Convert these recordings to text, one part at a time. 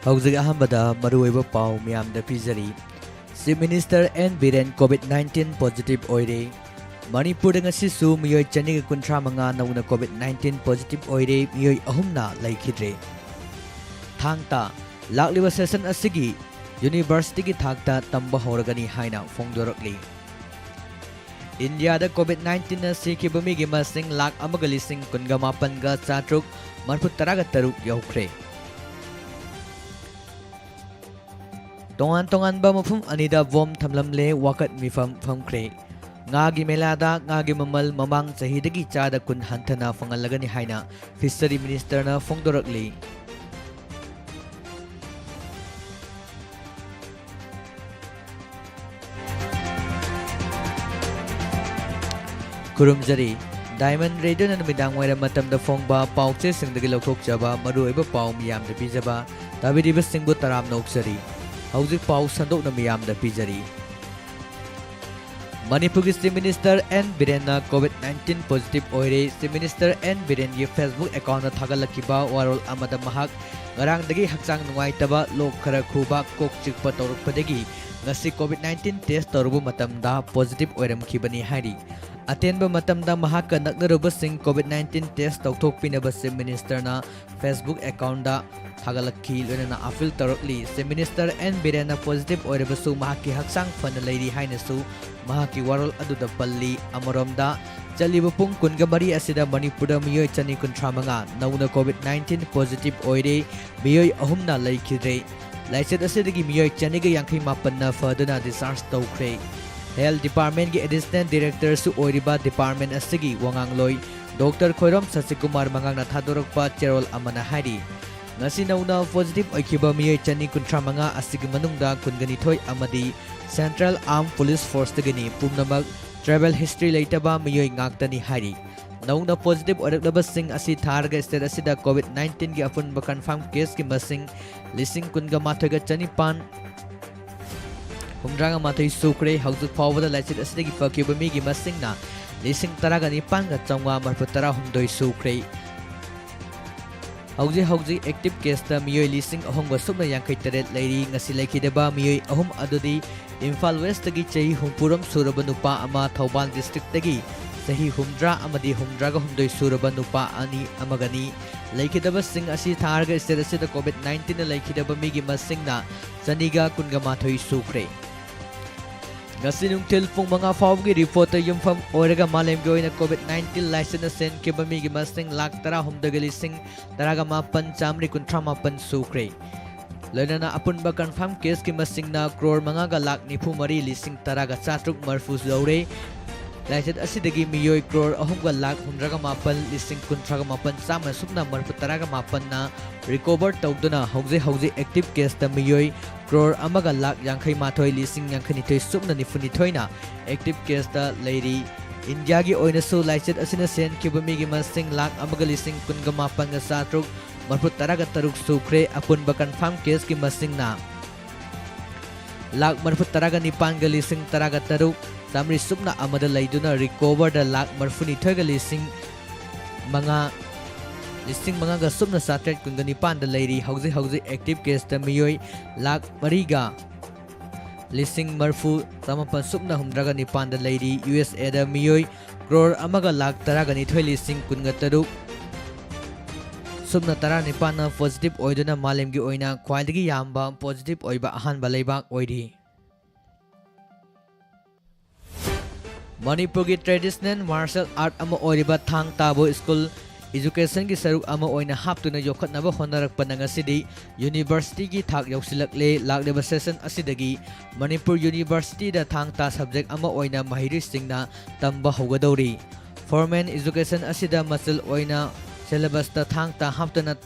Hौzik ahambada maruoiba pau miyamda pizari. Chief Minister N Biren COVID-19 positive oire. Manipur ngasisu miyoi chani kuntra manga nauna COVID-19 positive oire miyoi ahumna laikhidre. Thangta lakliba session asigi University ki thakta tamba horagani haina fongdorakli. India da COVID-19 na sikibumi gi masing lak amagalising kungamapan ga chatruk marputaraga taruk yaukre. Tongan ba mafum anida vom thamlamle wakat mifam famkre. Ngagi melada ngagi mamal mamang sahidagi chada kun hantana fangalagani haina Fishery Minister na fongdorakli. Kurumjari Diamond Radio na namidang wala matam da fongba pauche singdagi lautok jaba maruoiba pau miyam da pijaba tabiriba singbu taram na uksari. Hauzik pau sandok na miyam da pijari. Manipur Chief Minister N Biren na COVID-19 positive oire. Chief Minister N Biren ye Facebook account na thagalakiba warol amada mahak ngarang dagi hakchang nungaitaba lok khara khuba kok chikpa torukpadagi ngasi COVID-19 test torubu matamda positive oiram khibani hari. Atenba matamda mahaka naknaruba sing COVID-19 test tokthokpinaba Chief Minister na Facebook account da hagalakhi loina appeal torokli. Chief Minister N Biren na positive oirabasu mahaki haksang fana leiri hainasu mahaki warol aduda palli amaromda chaliba pung kungamari asida Manipura miyoi chani kuntramanga nauna COVID-19 positive oire miyoi ahumna laikhidre. Laichet asidagi miyoi chaniga yankai mapanna faduna discharge tokre. Health Department ki Assistant Director su oiriba Department asigi wangangloi Dr. Khoirom Sasikumar mangang na thadorokpa cherol amana hari. Ngasi nauna positive oikiba miyoi chani kuntramanga asigi manungda kunganithoi amadi Central Armed Police Force tagani pumnamak travel history leitaba miyoi ngaktani hari. Nauna positive oiraklaba sing asi tharga state asida COVID-19 ki apunba confirm case ki masing lising kunga mathaga chanipan Humdraga matai sukre haujuk pawada laichit asidagi fakiba migi masing na lising taraga nipan ga changwa marputara humdoi sukre. Hauji active case ta miyoi lising ahong ba subna yangkai taret lairi ngasi laikidaba miyoi ahum adudi Imphal West tagi chahi humpuram suraba nupa ama Thauban district tagi chahi humdra amadi humdraga humdoi suraba nupa ani amagani laikidaba sing asi tharga state asida COVID-19 na laikidaba migi masing na chaniga kunga mathoi sukre. Ngasi nungtil pung mga fawgi reporter yumfam oraga malem goy na COVID-19 license sen kibami gi masing lak tara humdagali sing taraga mapan chamri kuntra mapan sukre. Lana na apun ba confirm case ki masing na crore mga ga lak nipu mari lising taraga chatruk marfus laure. Laiset asidagi miyoi crore ahum ga lak humdraga mapan lising kuntraga mapan sama sukna marfu taraga mapan na recover tawduna hauji active case ta miyoi crore amaga lak yangkai mathoi lising yangkhanithoi subna nifunithoi na active case ta leiri. India gi oina su laiset asina sen kibami gi masing lak amaga lising kunga mapan ga satruk marfu taraga taruk sukre apun ba confirm case ki masing na lak marfu taraga nipan ga lising taraga taruk samri subna amada laiduna recover da lak marfuni thoiga lising mga ga subna satret kungani pan da lairi hauji active case ta miyoi lak mariga lising marfu tamapan subna humdraga nipan da lairi USA da miyoi crore amaga lak taraga ni thoi lising kunga taruk subna tara nipan na positive oiduna malem gi oina khwaidagi yamba positive oiba ahanba leibak oidi. Manipur ki traditional martial art ama oiriba thang tabo school education ki saruk ama oina haptuna yokhatnaba honarakpa nangasidi university ki thak yausilakle lakleba session asidagi Manipur University da thang ta subject ama oina mahiri singna tamba hogadori. Foreman education asida masal oina syllabus ta thang ta haptuna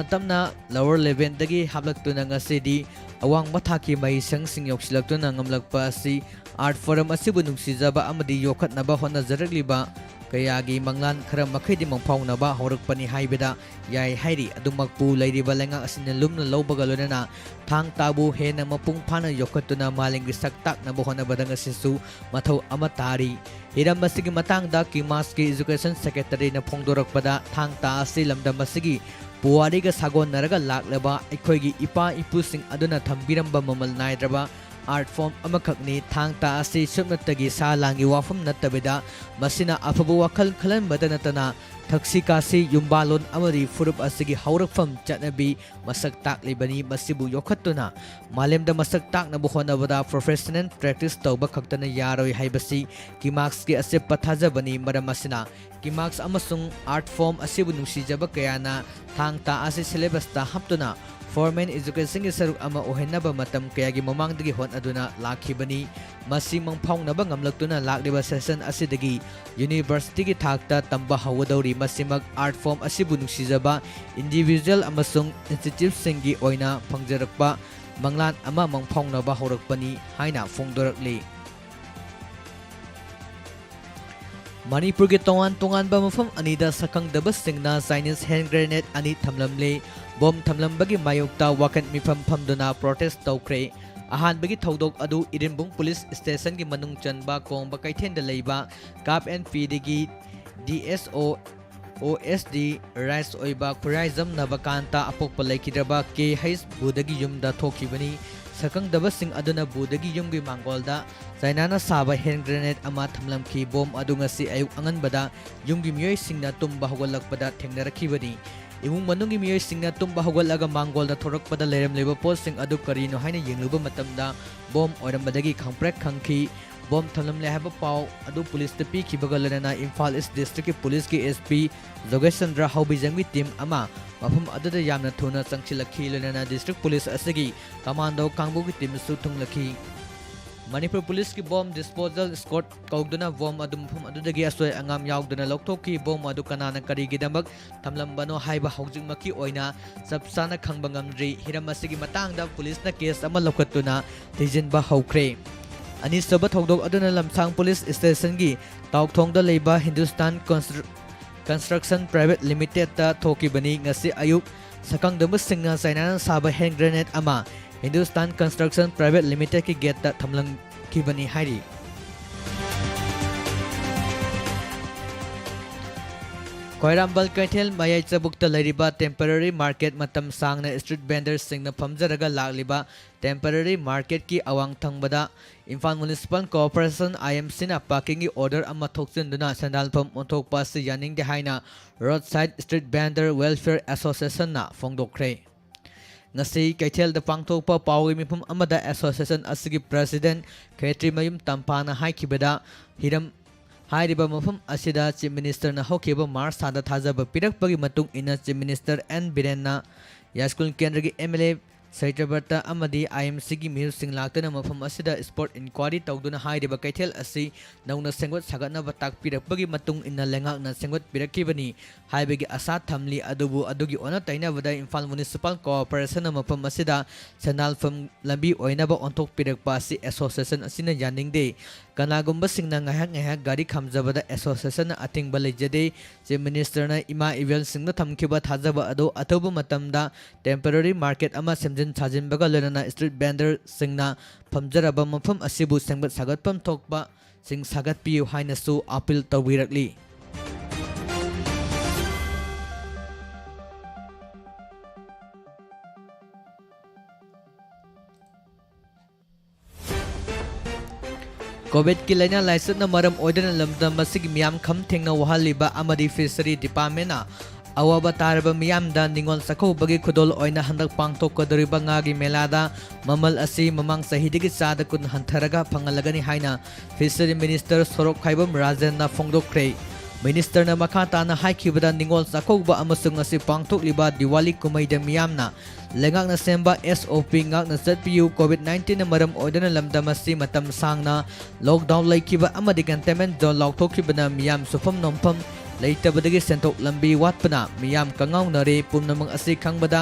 tamna lower level dagi haplaktuna ngasidi awang mathaki mai sangsing yausilaktuna ngamlakpa asi art forum asibu nungsijaba amadi yokhatnaba honajarakliba kayagi manglan khara makhaidi mangphaunaba horakpani haibeda yai hairi adumakpu leiriba lenga asina lumna lawbaga lonana thang tabu hena mapung phana yokhatuna malingi saktak na bohona badanga sisu mathau amatari hiram masigi matangda kimas ki education secretary na phongdorakpada thang ta asi lamdam masigi पुवारीगा सागोनरगा लाक्लबा अखोइगी इपा इपुसिंग अदुना थंबिरंबा ममल नाइद्रबा आर्ट फॉर्म अमखकनी थांगता असी सुमनतगी सा लांगी वाफम नत्तबेदा मसिना अफबु वखल खलनबदा नतना थक्सी कासी युम्बालोन अमरी फुरुप असिगी हौरकफम चटनबी मसक ताकलिबनी मसिबु योखत्तुना मालेमदा मसक ताकनबु होनबदा प्रोफेशनल प्रैक्टिस तौबा खक्तना यारोय हाइबसी किमार्क्स के असे पथाजबनी मरम असिना किमार्क्स अमसुंग आर्ट फॉर्म असिबु नुसीजबा कयाना थांगता असी सिलेबसता हप्तुना फॉर्मल एजुकेशन के सरुक अमा ओहेनबा मतम कयागी ममांगदगी होनअदुना लाखिबनी मसी मंगफाउनबा ngamlakतुना लाकलिबा सेशन असिदगी यूनिवर्सिटी की थाकता तंबा हवदौरी मसिमक आर्ट फॉर्म असिबु नुसीजबा इंडिविजुअल अमसुंग इंस्टीट्यूट सिंगी ओइना फंगजरकपा मंगलान अमा मंगफाउनबा हौरकपनी हाइना फोंदोरकली मणिपुर के तोंगान तोंगानबा मफम अनिदा सकंगदबा सिंगना चाइनीज हैंड ग्रेनेड अनि थमलमले बॉम थमलंबगी मायोक्ता वाकन मिफम फमदुना प्रोटेस्ट तौख्रे अहानबगी थौदोक अदु इरिंबुंग पुलिस स्टेशन की मनुंग चनबा कोंबा कैथेंद लेबा काप एंड पीडगी डीएसओ ओएसडी राइस ओइबा खुराइजम नबकांता अपोकपा लेखिद्रबा के हैस बुदगी युमदा थोखिबनी सकंगदबा सिंग अदुना बुदगी युमगी मांगोलदा चाइनाना साबा हैंड ग्रेनेड अमा थमलमखी बॉम अदु ngasi अयुक अंगनबदा युमगी मियोय सिंगना तुम्बा हौगलकपदा थेंगनरखिबनी इमुंग मनुंगी मियोय सिंगना तुम्बा हौगलगा मांगोलदा थोरकपदा लेरमलेबा पोस्टिंग अदु करीनो हाइना येंगलुबा मतमदा बॉम ओरमबदगी खंगप्रेक खंगखी बॉम थमलमले हाबा पाव अदु पुलिस ते पीखिबगा लनना इम्फाल ईस्ट डिस्ट्रिक्ट के पुलिस के एसपी जोगेशचंद्र हौबिजंगी टीम अमा मफम अदुदा यामना थुना चंगचिलखी लनना डिस्ट्रिक्ट पुलिस असगी कमांडो कांगबुगी टीम सु थुंगलखी मणिपुर पुलिस की बॉम डिस्पोजल स्क्वाड कौदुना बॉम अदु मफम अदुदगी असोय अंगाम यावदुना लौथोकी बॉम अदु कनाना करीगिदमक थमलंबनो हाइबा हौजिंगमकी ओइना सबसाना खंगबा ngamdri हिरम असगी मतंगदा पुलिसना केस अमा लौखत्तुना थिजिनबा हौख्रे अनिसबा थौदोक अदुना लमसांग पुलिस स्टेशन की ताउथोंगदा लेबा हिंदुस्तान कंस्ट्रक्शन प्राइवेट लिमिटेड ता थोकीबनी ngasi ayuk sakangdama singna China साबा हैंड ग्रेनेड अमा हिंदुस्तान कंस्ट्रक्शन प्राइवेट लिमिटेड की गेट थमलंग खिबनी हाइरी कोयरामबल कैथेल मयाई चबुकता लरिबा टेम्पररी मार्केट मतम सांगना स्ट्रीट वेंडर सिंगना फमजरगा लागलिबा टेम्पररी मार्केट की अवांग थंगबदा इम्फाल म्युनिसिपल कॉर्पोरेशन आईएमसी ना पार्किंग की ऑर्डर अमा थोक्सिनदुना संदालफम ओंथोकपा से यानिंगदे हाइना road side street vendor welfare association ना फोंदोखरे ngasi कैथेल द पांगथोकपा पावगी मिफम अमदा एसोसिएशन असगी प्रेसिडेंट खेत्रीमयुम तंपाना हाइखिबदा हिरम हाइरिबा मफम असिदा चीफ मिनिस्टर ना होकेबा मार्च थादा थाजबा पिरकपगी मतुंग इना चीफ मिनिस्टर एन बिरेनना यास्कुल केंद्र की एमएलए सैत्रबर्ता अमदी आईएमसी की मिल सिंग लाक्तना मफम असिदा स्पोर्ट इंक्वायरी तौदुना हाइरिबा कैथेल असि नौना सेंगोत सागतनबा ताकपिरकपगी मतुंग इना लेंगाकना सेंगोत पिरकिबनी हाइबगी आशा थमली अदुबु अदुगी ओना तैनाबदा इम्फाल म्युनिसिपल कॉर्पोरेशन मफम असिदा सेनालफम लंबी ओइनाबा ओंथोक पिरकपा असि एसोसिएशन असिना यानिंगदे कनागुम्बा सिंगना ngahak ngahak gari khamjabada association atingba leijade chief minister na ima evil singna thamkiba thajaba ado athobu matamda temporary market ama semjin thajinbaga lenana street vendor singna phamjaraba mafam asibu sengbat sagatpam thokba sing sagat piu haina su appeal tawbirakli Covid की लाइना licence मरम ओइदन लमदम मसिग मियाम खम थेंगना वहालिबा अमदी fishery department अवाबा तारबा मियामदा निंगोल सखौबगी खुदोल ओइना हंदक पांगथोकदरिबा ngaगी मेलादा ममल असि ममांग सहिदगी चादा कुन हंथरगा फंगलगनी हाइना fishery minister Sorok खाइबम राजेंना फोंगदोखरे minister ना मखा ताना हाइखिबदा निंगोल सखौबा अमसुंग असि पांगथोकलिबा दिवाली कुमैदा मियामना लेंगाकना सेंबा एसओपी ngakna चटपियु कोविड-19 ना मरम ओइदन लमदम असि मतम सांगना लॉकडाउन लैखिबा अमदि कंटेनमेंट जोन लौथोखिबना मियाम सुफम नोमफम लेइतबदगी सेंथोक लंबी वाटपना मियाम कंगाउनरे पुनमंग असि खंगबदा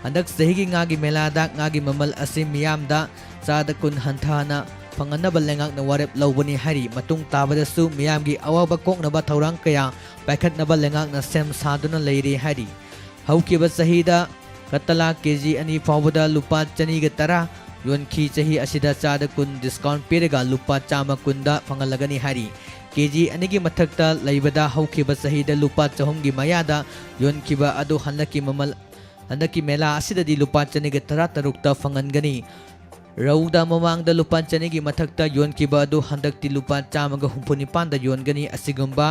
हंदक सहिगी ngaगी मेलादा ngaगी ममल असि मियामदा चादा कुन हंथाना फंगनबा लेंगाकना वारेप लौबनी हारि मतुंग ताबदसु मियामगी अवाबा कोकनबा थौरांग कया पाइखतनबा लेंगाकना सेम सादुना लेरि हारि हौकिबा सहिदा कतला केजी अनि फावदा लुपा चनीगा तरा योनखी चही असिदा चादा कुन डिस्काउंट पेरेगा लुपा चामा कुंदा फंगलगनी हारि केजी अनिगी मथक्ता लैबदा हौकिबा सहिदा लुपा चहुमगी मयादा योनखिबा अदु हनकी ममल हंदकी मेला असिददी लुपा चनिगे तरा तरुक्ता फंगनगनी रौदा ममांगदा लुपा चनिगी मथक्ता योनकिबा अदु हंदक्ति लुपा चामगा हुंफुनिपानदा योनगनी असिगुंबा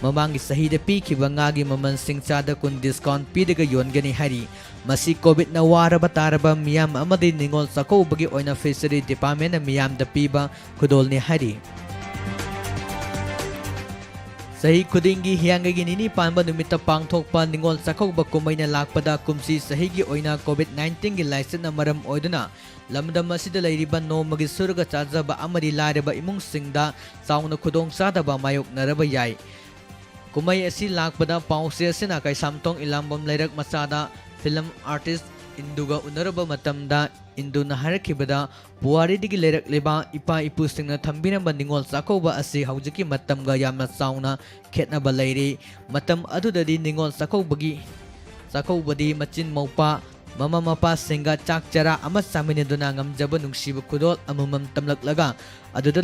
ममांगी सहीदा पीखिबा ngaगी ममन सिंगचादा कुन डिस्काउंट पीदगा योनगनी हारी मसी कोविड ना वारबा तारबा मियाम अमदि निंगोल सकोबगी ओइना फिशरी डिपार्टमेंट मियाम दा पीबा खुदोलनी हारी सही खुदिंगी हियांगी निनी पानबा नुमिता पांगथोकपा निंगोल सकोबा कुमैना लाकपदा कुमसी सहीगी ओइना कोविड-19 गी लाइसेंस मरम ओइदुना लमदम असिदा लैरिबा नोमगी सुरगा चाजबा अमदि लारबा इमुंगसिंगदा चाउना खुदोंग चादबा मायोकनरबा याय कुमै असि लाकपदा पाउसे असिना कैसामतोंग इलामबम लैरक मचादा फिल्म आर्टिस्ट इंदुगा उनरबा मतमदा इंदुना हारखिबदा पुवारीदिगी लैरकलेबा इपा इपुसिंगना थंबिरबा निंगोल चाकौबा असि हौजिकी मतमगा यामना चाउना खेतनबा लैरि मतम अदुददी निंगोल चाकौबदी मचिन मौपा ममा मपा सिंगा चाक चरा अमा सामिनेदुना ngamjaba nungsiba khudol amamam tamlaklaga aduda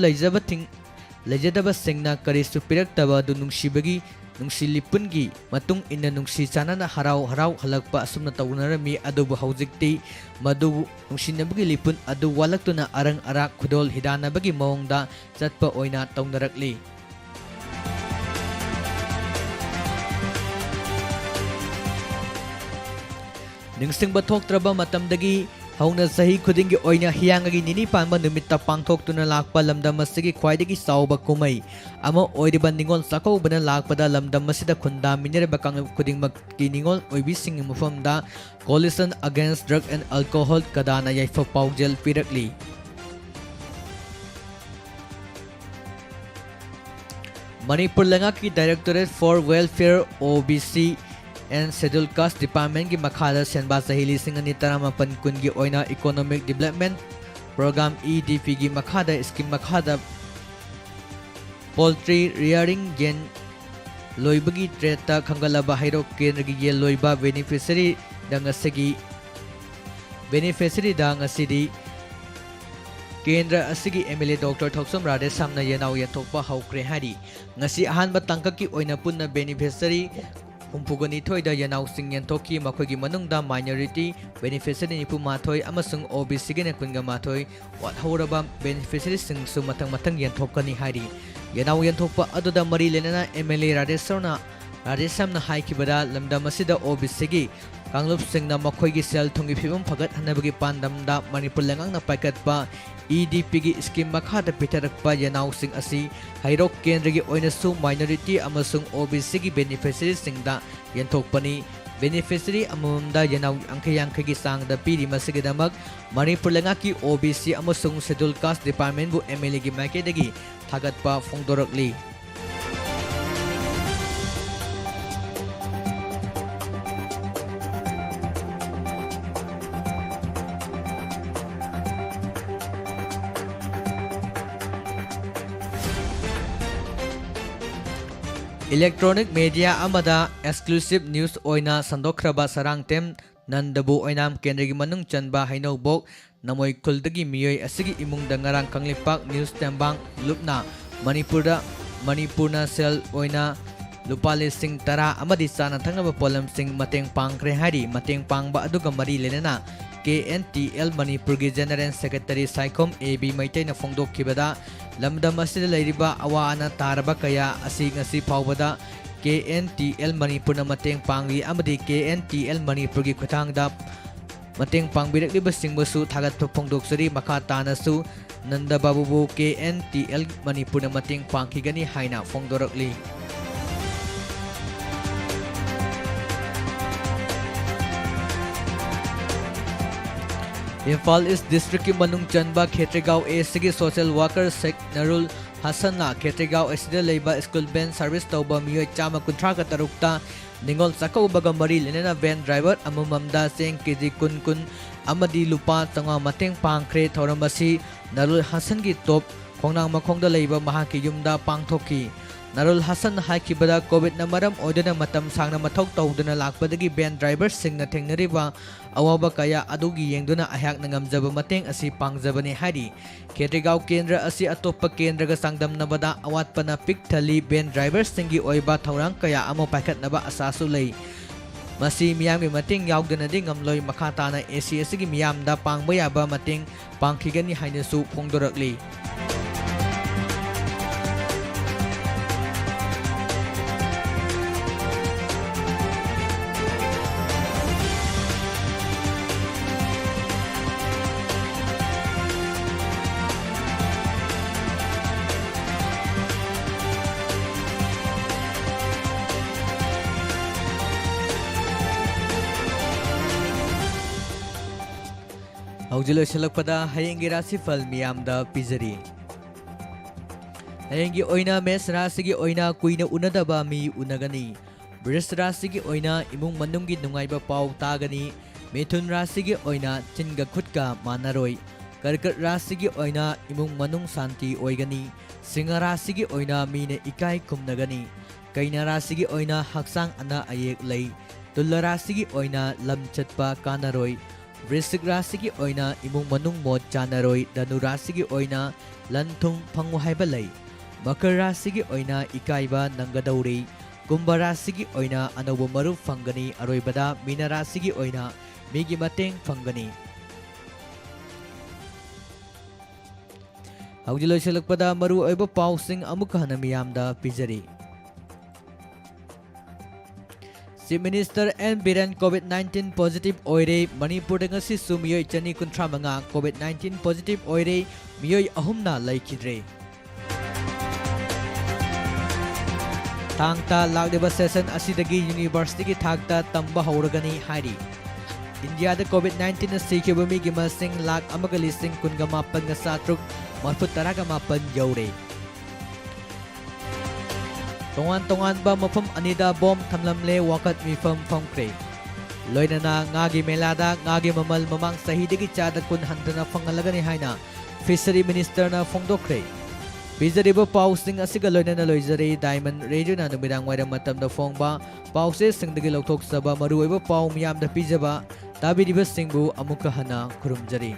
leijadaba singna karisu piraktaba du nungsibagi nungsilipungi matung inna nungsi chanana harau halakpa asumna tawnarami adubu haujikti madu nungsinabagi lipun adu walaktuna arang arak khudol hidanabagi mawngda chatpa oina tawnarakli ningsingba thoktraba matamdagi hauna sahi khudingi oina hiangagi nini panba numitta pangthoktuna lakpa lamdam asigi khwaidagi sauba kumai ama oiriba ningol sakobana lakpada lamdam asida khunda minirba kang khudingmak ki ningol oibi sing mufamda coalition against drug and alcohol kadana yaifa paujel pirakli Manipur Langaki Directorate for Welfare OBC and Scheduled Caste Department की मखादा सेंबा सहेली सिंगनी तरामापन कुनगी ओइना Economic Development Program EDP की मखादा scheme मखादा poultry rearing gain लोइबगी ट्रेटा खंगलबा हाइरो केंद्र की ये लोइबा beneficiary दांगसिदी केंद्र असिगी MLA doctor थोक्सम Radhe सामना येनाव यथोकपा हौक्रे हारी ngasi ahanba tangkaki oina punna beneficiary हुम्फुगनी थोइदा यनाउ सिंग यंथोकी मखोगी मनुंगदा minority beneficiary Nipu माथोय अमसुंग OBC गे नकुंगा माथोय वाथौरबा beneficiary सिंग सु मतंग मतंग यंथोकनी हारी यनाउ यंथोकपा अदुदा मरी लेना एमएलए राधेसमना हाइकिबदा लमदम असिदा ओबीसी गी कांगलुप सिंगना मखोगी सेल थुंगी फिबम फगत हनबगी पांदमदा मणिपुर लंगांगना पाइकतपा EDP की स्कीम मखादा पिथरकपा यनाउ सिंग असि हाइरोक केंद्र की ओइनसु माइनॉरिटी अमसुंग ओबीसी की बेनिफिशियरी सिंगदा यंथोकपनी बेनिफिशियरी अममदा यनाउ अंखे की सांगदा पीरी मसिगदमक मणिपुर लंगा की ओबीसी अमसुंग शेड्यूल कास्ट डिपार्टमेंट बु एमएलए की माइकेदगी थागतपा फोंदोरकली इलेक्ट्रॉनिक मीडिया अमदा एक्सक्लूसिव न्यूज ओइना संदोखरबा सरंगटेम नंदबु ओइनाम केंद्र की मनुंग चनबा हाइनौबोक नमोई खुलदगी मियोय असिगी इमुंगदा ngarang kanglipak न्यूज तेंबांग लुपना मणिपुरना सेल ओइना lupa lising tara amadi sana thangaba polam sing mateng pangkre hari mateng pangba aduga mari lenana KNTL Manipur gi General Secretary Saikom AB Maitai na fongdok kibada lamdam asida lairiba awana taraba kaya asi ngasi phawbada KNTL Manipur na mateng pangri amadi KNTL Manipur gi khutangda mateng pangbirakliba singbasu thagat phongdok sari makha tanasu Nanda Babu KNTL Manipur na mateng pangkigani haina fongdorakli Imphal East District की मनुंग चनबा खेत्रेगांव एसगी social worker Sheikh नरुल हसनना खेत्रेगांव एसida लेबा school van service तौबा मियोय चामा कुंथ्रा का तरुकता निंगोल सकौबगा मरी लेनेना van driver अमममदा Seng KG कुन अमदी लुपा तंगा मतेंग पांखरे थौरमसी नरुल हसन की top खोंनांग मखोंगदा लेबा महाकी युमदा पांगथोकी Narul Hassan haikibada COVID na maram odana matam sangna mathok tawduna lakpadagi van driver singna thengnariba awaba kaya adugi yengduna ahyak na ngamjaba mateng asi pangjabani hari Ketregaon kendra asi atoppa kendra ga sangdamnabada awatpana pik thali van driver singi oiba thaurang kaya amo paikhatnaba asasu lei ꯃꯁꯤ ꯃꯤꯌꯥꯝꯒꯤ ꯃꯇꯦꯡ ꯌꯥꯎꯗꯅꯗꯤ ꯉꯝꯂꯣꯏ ꯃꯈꯥ ꯇꯥꯅ AC ꯑꯁꯤꯒꯤ ꯃꯤꯌꯥꯝꯗ ꯄꯥꯡꯕ ꯌꯥꯕ ꯃꯇꯦꯡ ꯄꯥꯡꯈꯤꯒꯅꯤ ꯍꯥꯏꯅꯁꯨ ꯐꯣꯡꯗꯣꯔꯛꯂꯤ꯫ ꯍꯧꯖꯤꯛ ꯂꯣꯏꯁꯤꯜꯂꯛꯄꯗ ꯍꯌꯦꯡꯒꯤ ꯔꯥꯁꯤꯐꯜ ꯃꯤꯌꯥꯝꯗ ꯄꯤꯖꯔꯤ꯫ ꯍꯌꯦꯡꯒꯤ ꯑꯣꯏꯅ ꯃꯦꯁ ꯔꯥꯁꯤꯒꯤ ꯑꯣꯏꯅ ꯀꯨꯏꯅ ꯎꯅꯗꯕ ꯃꯤ ꯎꯅꯒꯅꯤ꯫ ꯕ꯭ꯔꯤꯁ ꯔꯥꯁꯤꯒꯤ ꯑꯣꯏꯅ ꯏꯃꯨꯡ ꯃꯅꯨꯡꯒꯤ ꯅꯨꯡꯉꯥꯏꯕ ꯄꯥꯎ ꯇꯥꯒꯅꯤ꯫ ꯃꯤꯊꯨꯟ ꯔꯥꯁꯤꯒꯤ ꯑꯣꯏꯅ ꯆꯤꯟꯒ ꯈꯨꯠꯀ ꯃꯥꯟꯅꯔꯣꯏ꯫ ꯀꯔꯀꯠ ꯔꯥꯁꯤꯒꯤ ꯑꯣꯏꯅ ꯏꯃꯨꯡ ꯃꯅꯨꯡ ꯁꯥꯟꯇꯤ ꯑꯣꯏꯒꯅꯤ꯫ ꯁꯤꯡꯍ ꯔꯥꯁꯤꯒꯤ ꯑꯣꯏꯅ ꯃꯤꯅ ꯏꯀꯥꯏ ꯈꯨꯝꯅꯒꯅꯤ꯫ ꯀꯩꯅ ꯔꯥꯁꯤꯒꯤ ꯑꯣꯏꯅ ꯍꯛꯆꯥꯡ ꯑꯅꯥ ꯑꯌꯦꯛ ꯂꯩ꯫ ꯇꯨꯂꯥ ꯔꯥꯁꯤꯒꯤ ꯑꯣꯏꯅ ꯂꯝ ꯆꯠꯄ ꯀꯥꯟꯅꯔꯣꯏ꯫ वृश्चिक राशि की ओइना इमुंग मनुंग मोद चानरोई। धनु राशि की ओइना लन थुम फंगु हाइबा लई। मकर राशि की ओइना इकाइबा नंगदौरी। कुंभ राशि की ओइना अनौब मरुप फंगनी। अरोइबदा मीन राशि की ओइना मीगी मतेंग फंगनी। हौजिक लोइसिलक्पदा मरु ओइबा पाउसिंग अमुक हना मियामदा पिजरी। चीफ मिनिस्टर एन बीरेन कोविड-19 पॉजिटिव ओइरे। मणिपुर दंगसी सुमियोय चनी कुंथ्रा मंगा कोविड-19 पॉजिटिव ओइरे। मियोय अहुमना लैखिद्रे। थांगता लाक्लिबा सेशन असिदगी यूनिवर्सिटी की थाकता तंबा हौरगनी हाइरी। इंडिया दा कोविड-19 न सिखिबा मिगी मसिंग लाख अमगा लिसिंग कुनगा मापन गा सात्रुक मरफुत तरागा मापन यौरे। तोंगान बा मफम अनिदा बॉम थमलमले वाकत मिफम फंख्रे। लोइनना ngaगी मेलादा ngaगी ममल ममांग सहीदगी चादा कुन हंदना फंगलगनी हाइना फिशरी मिनिस्टर ना फोंदोखरे। पिजरिबा पाउसिंग असिगा लोइनना लोइजरे। डायमंड रेडियो ना नुमिदांग वाइरम मतमदा फोंगबा पाउसे सिंगदगी लौथोक सबा मरुओइबा पाउ मियामदा पिजबा ताबिरिबा सिंगबु अमुका हना खुरुमजरी।